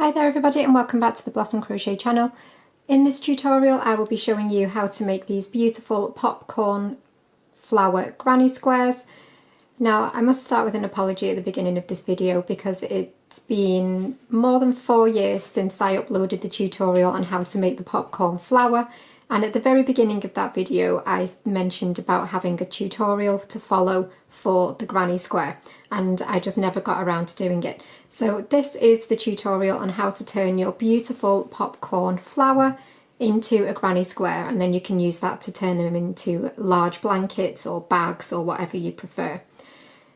Hi there everybody and welcome back to the Blossom Crochet channel. In this tutorial I will be showing you how to make these beautiful popcorn flower granny squares. Now I must start with an apology at the beginning of this video because it's been more than 4 years since I uploaded the tutorial on how to make the popcorn flower, and at the very beginning of that video I mentioned about having a tutorial to follow for the granny square and I just never got around to doing it. So this is the tutorial on how to turn your beautiful popcorn flower into a granny square, and then you can use that to turn them into large blankets or bags or whatever you prefer.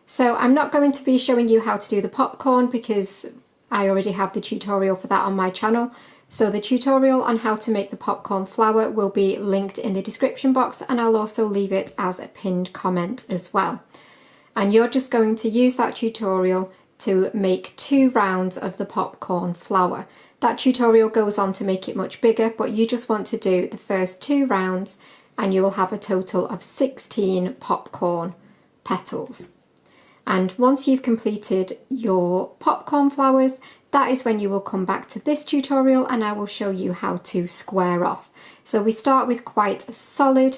So I'm not going to be showing you how to do the popcorn because I already have the tutorial for that on my channel. So the tutorial on how to make the popcorn flower will be linked in the description box, and I'll also leave it as a pinned comment as well. And you're just going to use that tutorial to make 2 rounds of the popcorn flower. That tutorial goes on to make it much bigger, but you just want to do the first 2 rounds and you will have a total of 16 popcorn petals. And once you've completed your popcorn flowers, that is when you will come back to this tutorial and I will show you how to square off. So we start with quite a solid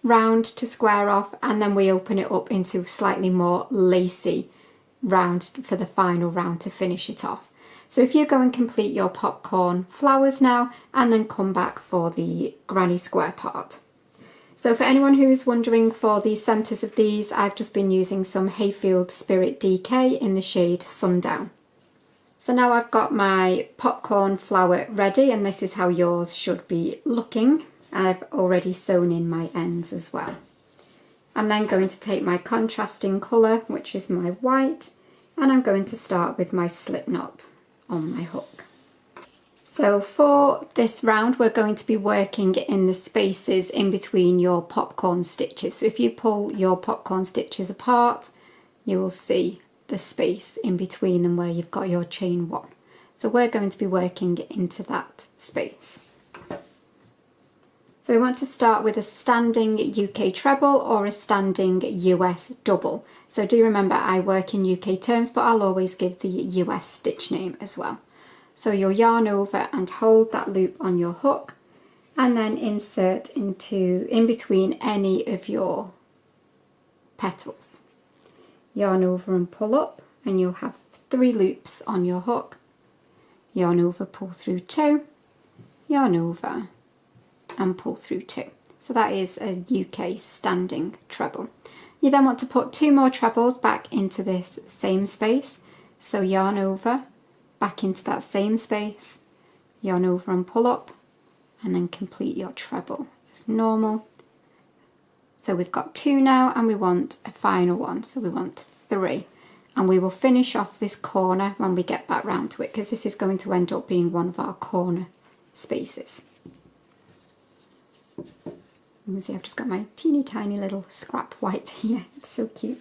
round to square off, and then we open it up into slightly more lacy round for the final round to finish it off. So if you go and complete your popcorn flowers now and then come back for the granny square part. So for anyone who is wondering, for the centres of these I've just been using some Hayfield Spirit DK in the shade Sundown. So now I've got my popcorn flower ready, and this is how yours should be looking. I've already sewn in my ends as well. I'm then going to take my contrasting colour, which is my white, and I'm going to start with my slip knot on my hook. So for this round we're going to be working in the spaces in between your popcorn stitches. So if you pull your popcorn stitches apart, you will see the space in between them where you've got your chain 1. So we're going to be working into that space. So we want to start with a standing UK treble or a standing US double. So do remember I work in UK terms, but I'll always give the US stitch name as well. So you'll yarn over and hold that loop on your hook and then insert into in between any of your petals. Yarn over and pull up, and you'll have 3 loops on your hook. Yarn over, pull through 2, yarn over and pull through 2. So that is a UK standing treble. You then want to put 2 more trebles back into this same space. So yarn over, back into that same space, yarn over and pull up, and then complete your treble as normal. So we've got 2 now and we want a final one, so we want 3. And we will finish off this corner when we get back round to it, because this is going to end up being one of our corner spaces. You can see I've just got my teeny tiny little scrap white here. It's so cute.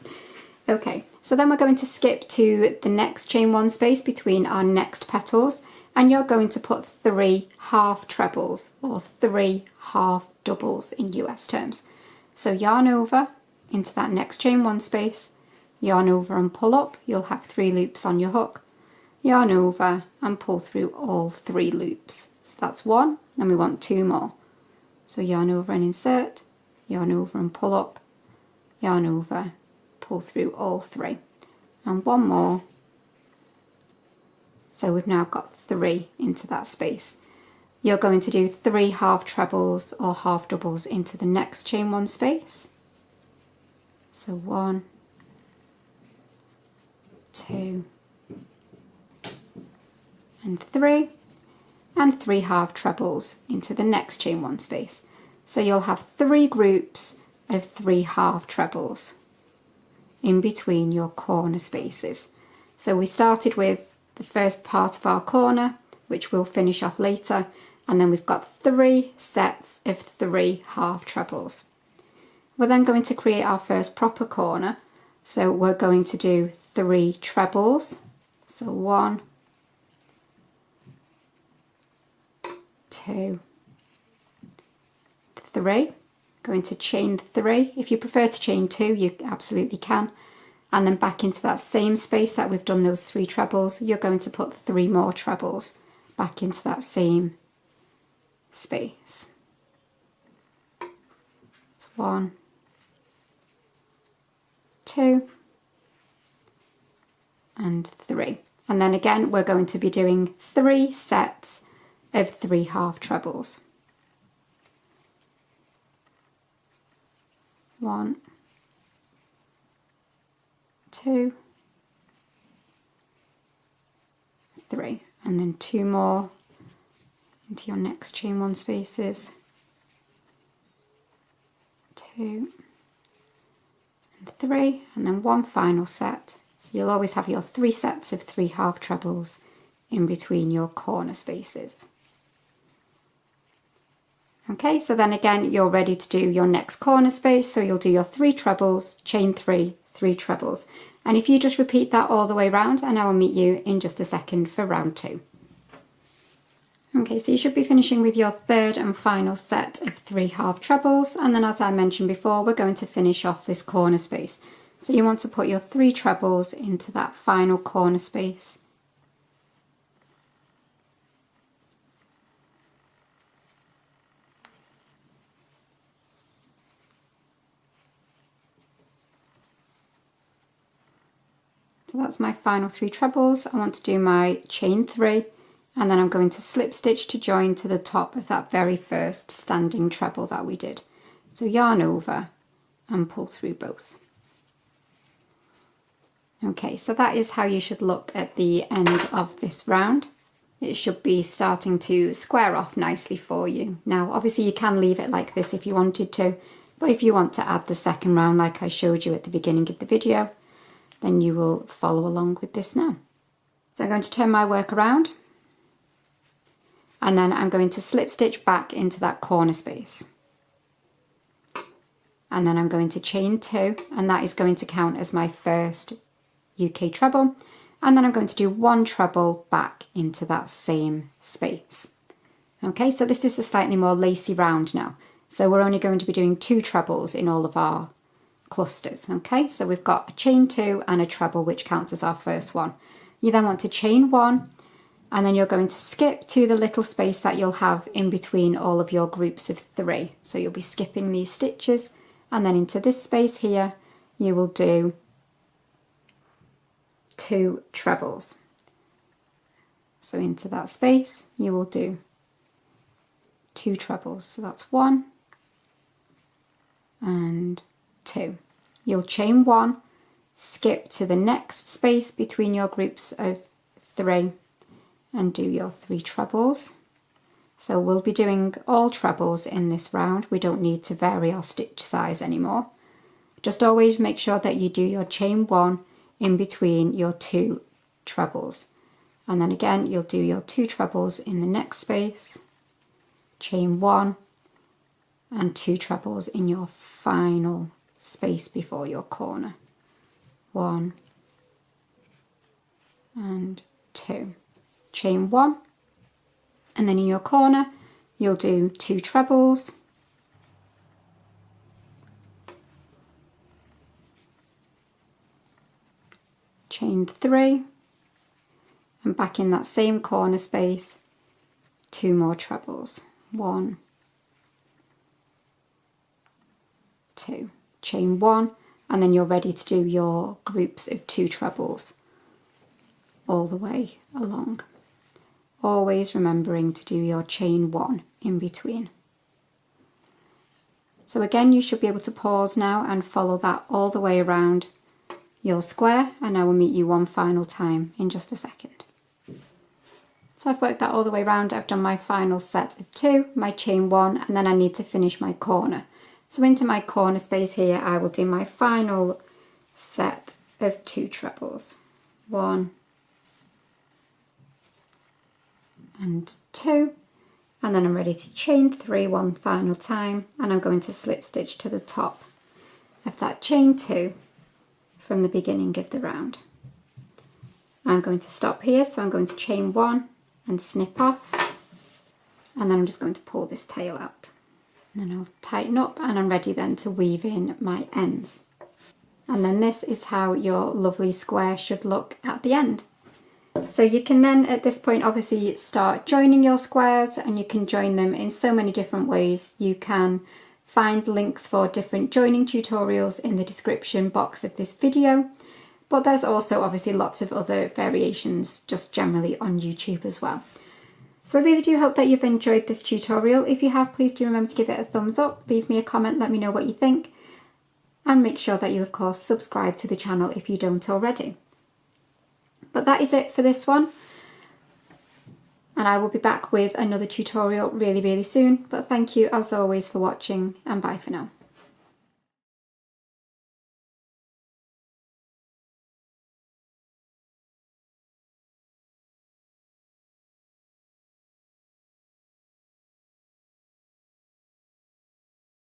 Okay, so then we're going to skip to the next chain 1 space between our next petals, and you're going to put 3 half trebles or 3 half doubles in US terms. So yarn over into that next chain 1 space, yarn over and pull up, you'll have 3 loops on your hook, yarn over and pull through all 3 loops. So that's 1, and we want 2 more. So yarn over and insert, yarn over and pull up, yarn over, pull through all 3, and 1 more. So we've now got 3 into that space. You're going to do 3 half trebles or half doubles into the next chain 1 space. So 1, 2 and 3. And 3 half trebles into the next chain 1 space. So you'll have 3 groups of 3 half trebles in between your corner spaces. So we started with the first part of our corner, which we'll finish off later, and then we've got 3 sets of 3 half trebles. We're then going to create our first proper corner, so we're going to do 3 trebles. So 1, 2, 3, going to chain 3. If you prefer to chain 2, you absolutely can. and then back into that same space that we've done those 3 trebles, you're going to put 3 more trebles back into that same space. It's 1, 2, and 3. And then again, we're going to be doing 3 sets of 3 half trebles. 1, 2, 3, and then 2 more into your next chain 1 spaces, 2 and 3, and then 1 final set. So you'll always have your 3 sets of 3 half trebles in between your corner spaces. Okay, so then again you're ready to do your next corner space, so you'll do your 3 trebles, chain 3, 3 trebles, and if you just repeat that all the way around, and I will meet you in just a second for round 2. Okay, so you should be finishing with your 3rd and final set of 3 half trebles, and then as I mentioned before, we're going to finish off this corner space. So you want to put your 3 trebles into that final corner space. So that's my final 3 trebles. I want to do my chain 3, and then I'm going to slip stitch to join to the top of that very first standing treble that we did. So yarn over and pull through both. Okay, so that is how you should look at the end of this round. It should be starting to square off nicely for you. Now, obviously you can leave it like this if you wanted to, but if you want to add the second round like I showed you at the beginning of the video, then you will follow along with this now. So I'm going to turn my work around, and then I'm going to slip stitch back into that corner space. And then I'm going to chain 2, and that is going to count as my first UK treble, and then I'm going to do 1 treble back into that same space. Okay, so this is the slightly more lacy round now, so we're only going to be doing 2 trebles in all of our clusters. Okay, so we've got a chain 2 and a treble, which counts as our first one. You then want to chain 1, and then you're going to skip to the little space that you'll have in between all of your groups of 3. So you'll be skipping these stitches, and then into this space here you will do 2 trebles. So into that space you will do 2 trebles. So that's 1 and 2. You'll chain 1, skip to the next space between your groups of 3 and do your 3 trebles. So we'll be doing all trebles in this round. We don't need to vary our stitch size anymore. Just always make sure that you do your chain 1 in between your 2 trebles, and then again you'll do your 2 trebles in the next space, chain 1 and 2 trebles in your final space before your corner, 1 and 2, chain 1, and then in your corner you'll do 2 trebles, chain 3, and back in that same corner space 2 more trebles, 1, 2, chain 1, and then you're ready to do your groups of 2 trebles all the way along. Always remembering to do your chain 1 in between. So again, you should be able to pause now and follow that all the way around your square, and I will meet you one final time in just a second. So I've worked that all the way around. I've done my final set of 2, my chain 1, and then I need to finish my corner. So into my corner space here I will do my final set of 2 trebles, 1 and 2, and then I'm ready to chain 3 one final time, and I'm going to slip stitch to the top of that chain 2 from the beginning of the round. I'm going to stop here, so I'm going to chain 1 and snip off, and then I'm just going to pull this tail out, and then I'll tighten up, and I'm ready then to weave in my ends. And then this is how your lovely square should look at the end. So you can then at this point obviously start joining your squares, and you can join them in so many different ways. You can find links for different joining tutorials in the description box of this video, but there's also obviously lots of other variations just generally on YouTube as well. So I really do hope that you've enjoyed this tutorial. If you have, please do remember to give it a thumbs up, leave me a comment, let me know what you think, and make sure that you of course subscribe to the channel if you don't already. But that is it for this one, and I will be back with another tutorial really soon. But thank you as always for watching, and bye for now.